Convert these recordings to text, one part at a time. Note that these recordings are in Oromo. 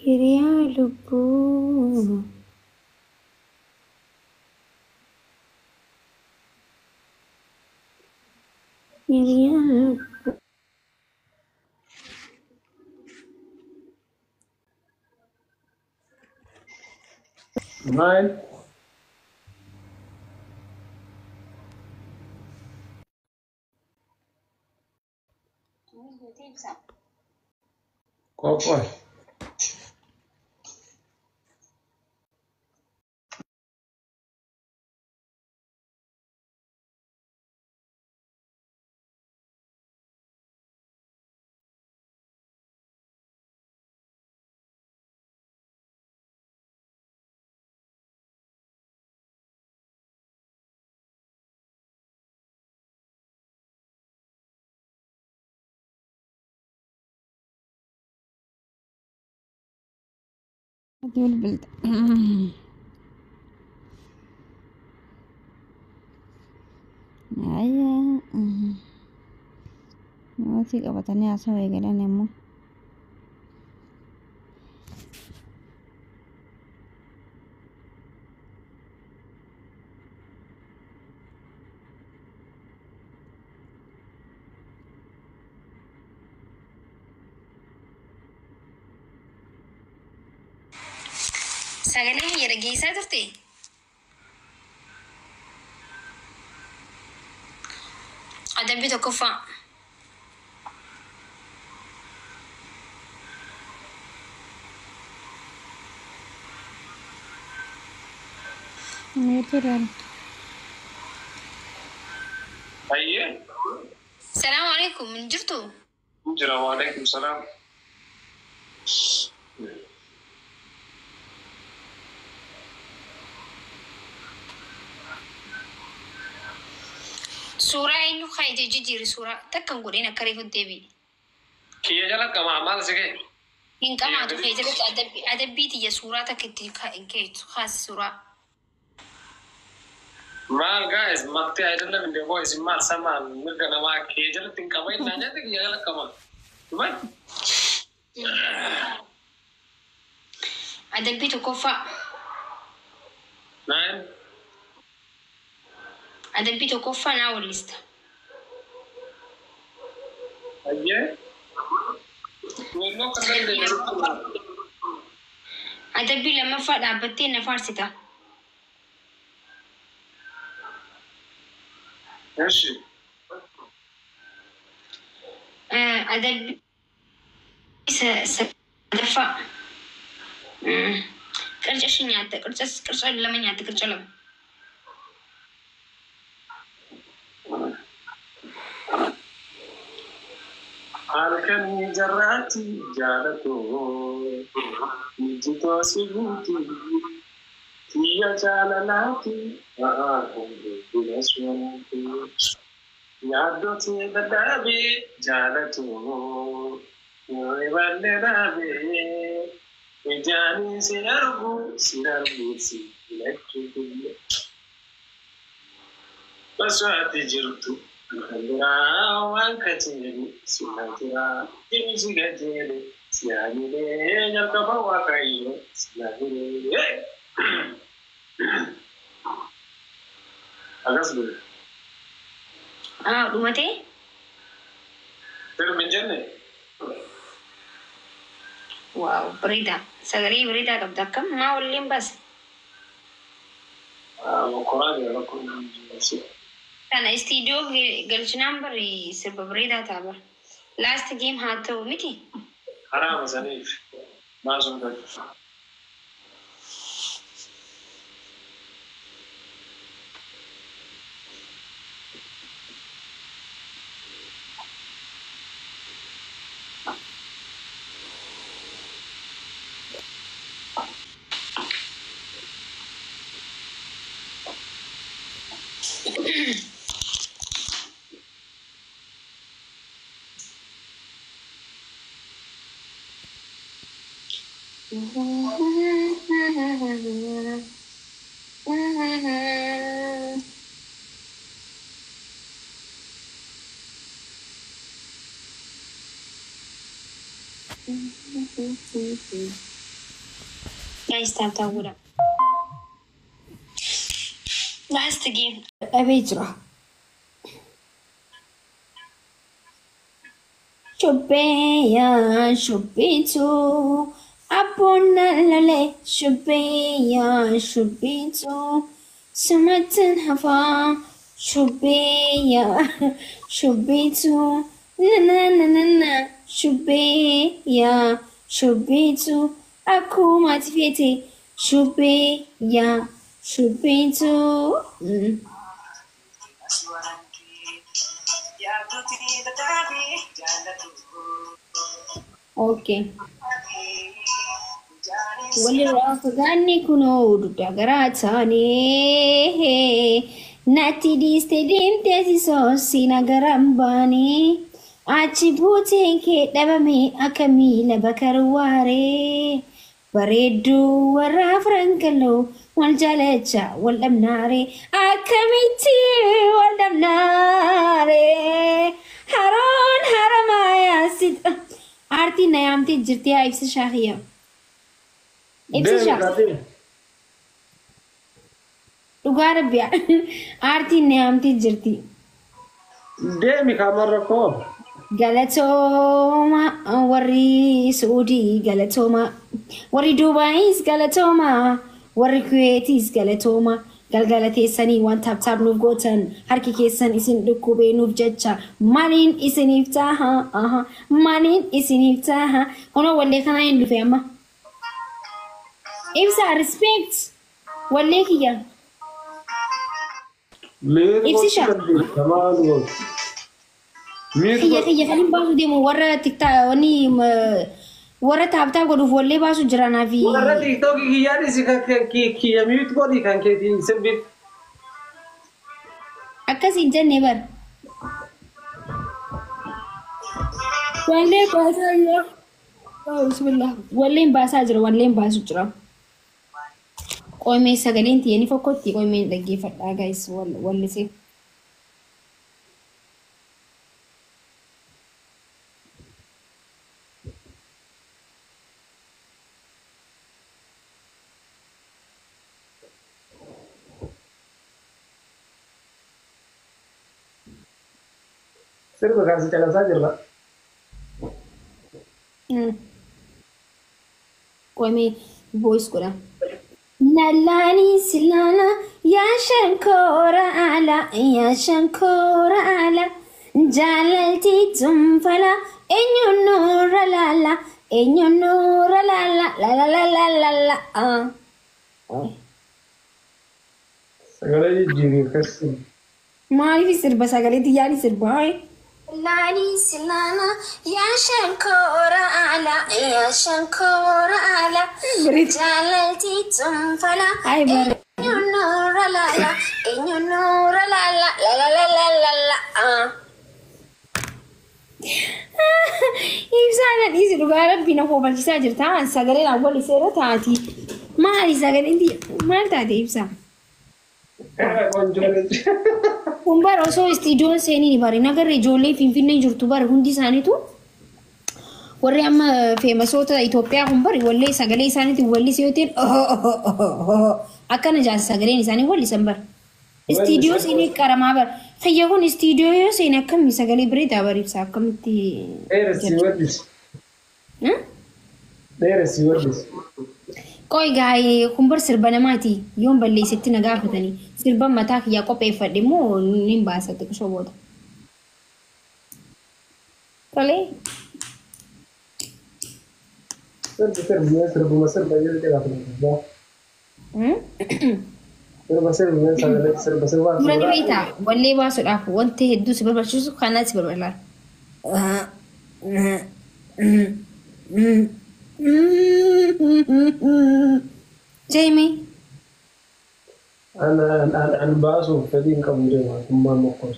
Hiriyalubu. Hiriyalubu. Nine. Kokoy. هذه البلد. Ayah. Nanti kabatannya asal ya kalian nemu. Sagalee yara geessaa turte. Adabbii tokkoffaa. Ini turun. Ayye. Salaamu alaikum min jirtu. Jira wa alaikum salam. Suuraa eenyu kaayitee jijjiiri suuraa takkan godheen akka reefu deebi'i. Kiyya jala qama maal sige? Hin qamaatu kee jalatti adabbii tiyya suuraa takka itti keetu haasi suuraa. Maal guys, makti ayidallam inde boys maal samaan mirga namaa kiyya jalatti hin qama innaa nyaata kiyya jala qama. Dubai? Adabbii tokkoffaa. Nine. Adabbii tokkoffaa naa wallista. Ayye. Welloo kan dandeenye. Adabbii lammaffaa dhaabbattee na faarsita. Eshi. Adabbii sadaffaa. Qirca ishee nyaatta qirca lama nyaatta qirca lama. Halkan jarraati jaalatu ijjitoo sibuuti kiyya jaalalaati bula suunti yaaddoti dadhaabe jaalatu yoo iballe dhaabe ijaani si argu si lachuu kiyya baswaati jirtu. Waan kajeelu sima jira imsi gajeelu siyaanilee jalqaba waaqayyo siyaanilee akas bule. Dhumatee? Firmi jenne? Waaw bareeda. Sagalee bareedaa qabda akkam maa waliin baase? Mokoraa jira rakkoon jiru. Kana istiidiyoo galchinaan bari sirba bareedaa ta'a bara. Laast geem haa ta'u miti. Karaa masaniif baasuun gadi. guys taataawudha. Last game. أبيجرا شبيا شبيتو أبونا للي شبيا شبيتو سمت هفا شبيا شبيتو نا شبيا شبيتو أكو ما تفيتي شبيا شبيتو اوكي والرافقاني كنو دغراتاني ناتي دي ستدين تيسي سوسي نغرامباني achi buuteen kee dhabame akkamiila bakarwaare bareedduu warra afran kaloo wal jaalacha wal dhabnaare akkamitti wal dhabnaare haroon haramayaa sit aartii na yaamtee jirti haa ibsa shaahiya ibsa shaahiya dhugaa rabbiyaa aartii na yaamtee jirti deemi kamarra koo Galatoma warri Saudi Galatoma warri Dubai's Galatoma warri Kuwaitis Galatoma galgalatessanii waan taaptaap nuuf gootan harki keessan isin dhukkubee nuuf jecha maliin isiniif taha maliin isiniif taha ono wallee kana hin dhufe amma ibsa respect wallee kiyya ibsi shaa خيّة خلينا باسو ديمو ورا تيك تا وني ورا تابتاب قدو فولي باسو جرانا في ورا تيك توك كياني سيكا كي يميوت قولي كان كي سبب أكاسي جنة بر والله باسا جرا بسم الله والله باسا جرا والله باسو جرا قوي مي ساقلين تياني فوقوتي قوي مي لقي فرقا guys والله سي سيربا كاسي تلا ساجر لا قومي بويس كده نلاني سلانا يا شنكورة على يا شنكورة على جلالتي تنفلا إنيو نور لا لا إنيو نور لا لا لا لا لا لا لا سغلي جيغي كسي ما في سربا سغلي ديالي سربا لاني سلانا يا شنكورة على يا شنكورة على جلالتي تنفلا إنيو نور لا لا إنيو نور لا لا لا لا لا لا لا إبسانا ديزي لغارب بينا فوبال جساجر تان ساقرين أول سيرة تاتي ما هذي ساقرين دي ما تاتي إبسان Kumbar osoo istiidiyoon seenii ni bari nagarra ijoollee Finfinnee jirtu bari hundi isaaniitu warri amma feemasoota Itoophiyaa kumbari wallee sagalee isaaniitiin wallis yoo ta'e akkana jaasa sagaleen isaanii wallisan bari istiidiyoo seenii qaramaa bari fayya kun istiidiyoo yoo seenii akkamii sagalee bireedaa bariibsa akkamitti dheeressi wallis Koi gaay kumbar sirba namaati yoon balleessitti na gaafatanii sirba mataa kiyyaa qopheeffadhe moo nin baasate qoshooboota. Tolee. Sirbuma sirba jedhee gaafatanii. Sirba. Durani beektaa wallee baasuudhaaf wanti hedduu si barbaachisu kanaan si barbaada. Jamie. أنا باسو فدين كم ما مقص.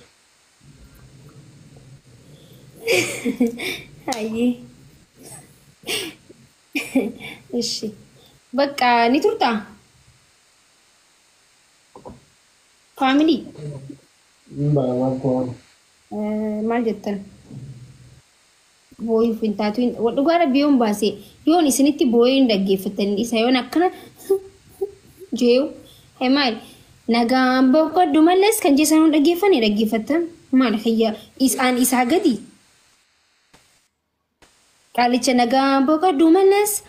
هاي. إيش. بقى نتورتا. family. ما كون. ما جتن. boy fintaatu dhugaara biyyoon baase yoon isinitti booyin dhaggeeffatanii isa yoon akkana جيو هي مال نجام بقدو ملس كان جسنا رجيفني رجيفتم مال هي إس عقدي قالت نجام بقدو ملس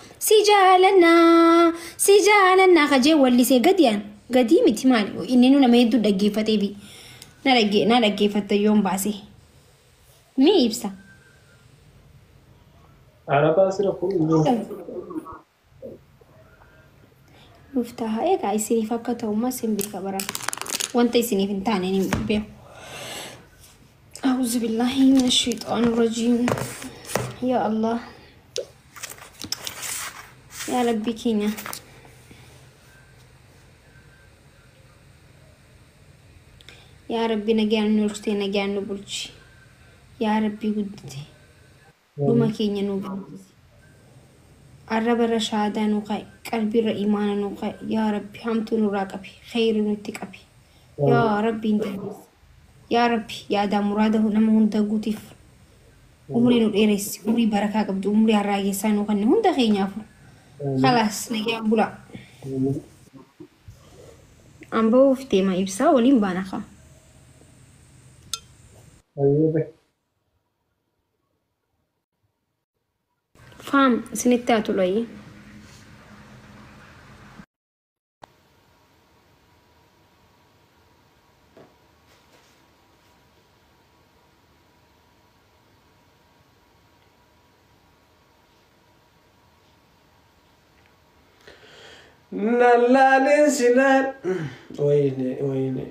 سجالنا خجي واللي سيقديان قديمي تمالي إننا ما يدو رجيفتي بي نرجيفت يوم باسي مي يبسا أنا باسي رفض مفتاحها إيه قاعد يصير فكته وما سنبي كبرا وانت يصير في تاني نبيه أعوذ بالله من الشيطان الرجيم يا الله يا ربي كينيا يا ربي نجان نورتي نجان نبلشي يا ربي ودتي وما كينيا نبلشي الرب الرشادة نوقع قلبي الإيمان نوقع يا ربي همت نراقبي خير نتقبي يا ربي انت يا ربي يا دا مراده لما هنت قوتيف عمري نور إيريس عمري بركة قبض عمري الراجي سانو خني هنت خينيافو خلاص نجي بولا أم بوفتي ما يبسا ولين بانخا أيوة فام سنتاتو لي لا ننسينا ويني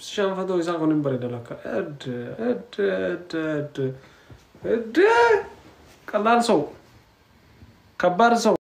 بسشا فدو يساقو نمبر دلك اد قلال سو كبار سو